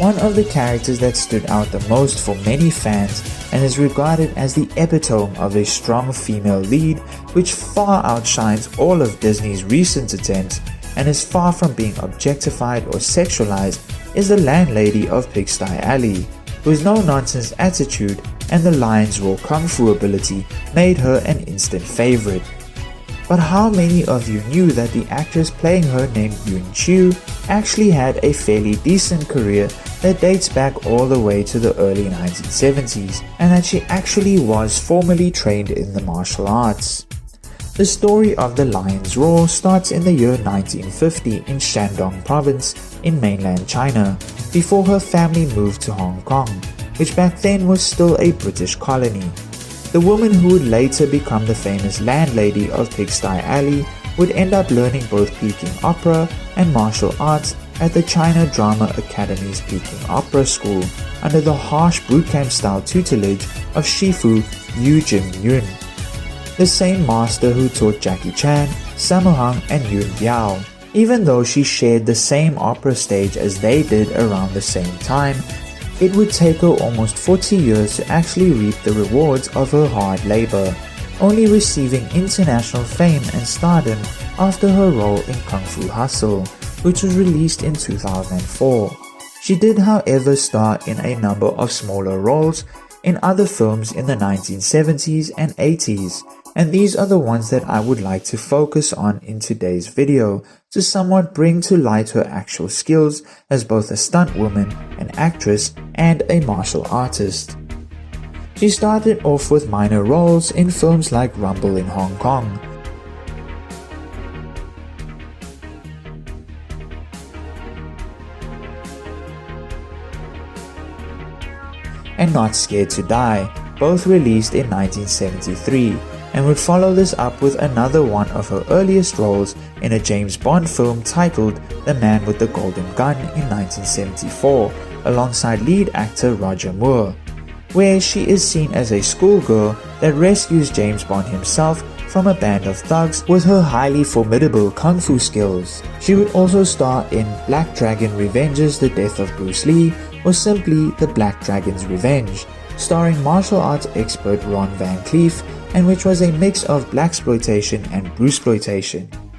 One of the characters that stood out the most for many fans and is regarded as the epitome of a strong female lead, which far outshines all of Disney's recent attempts and is far from being objectified or sexualized, is the landlady of Pigsty Alley, whose no-nonsense attitude and the lion's raw kung fu ability made her an instant favorite. But how many of you knew that the actress playing her named Yuen Qiu actually had a fairly decent career that dates back all the way to the early 1970s, and that she actually was formally trained in the martial arts? The story of the lion's roar starts in the year 1950 in Shandong province in mainland China, before her family moved to Hong Kong, which back then was still a British colony. The woman who would later become the famous landlady of Pigsty Alley would end up learning both Peking opera and martial arts at the China Drama Academy's Peking Opera School under the harsh bootcamp style tutelage of Shifu Yu Jin-yun, the same master who taught Jackie Chan, Sammo Hung and Yuen Biao. Even though she shared the same opera stage as they did around the same time, it would take her almost 40 years to actually reap the rewards of her hard labor, only receiving international fame and stardom after her role in Kung Fu Hustle, which was released in 2004. She did, however, star in a number of smaller roles in other films in the 1970s and 80s, and these are the ones that I would like to focus on in today's video to somewhat bring to light her actual skills as both a stunt woman, an actress, and a martial artist. She started off with minor roles in films like Rumble in Hong Kong, and Not Scared to Die, both released in 1973, and would follow this up with another one of her earliest roles in a James Bond film titled The Man with the Golden Gun in 1974, alongside lead actor Roger Moore, where she is seen as a schoolgirl that rescues James Bond himself from a band of thugs with her highly formidable kung fu skills. She would also star in Black Dragon Revenges The Death of Bruce Lee, or simply The Black Dragon's Revenge, starring martial arts expert Ron Van Cleef, and which was a mix of blaxploitation and Bruceploitation.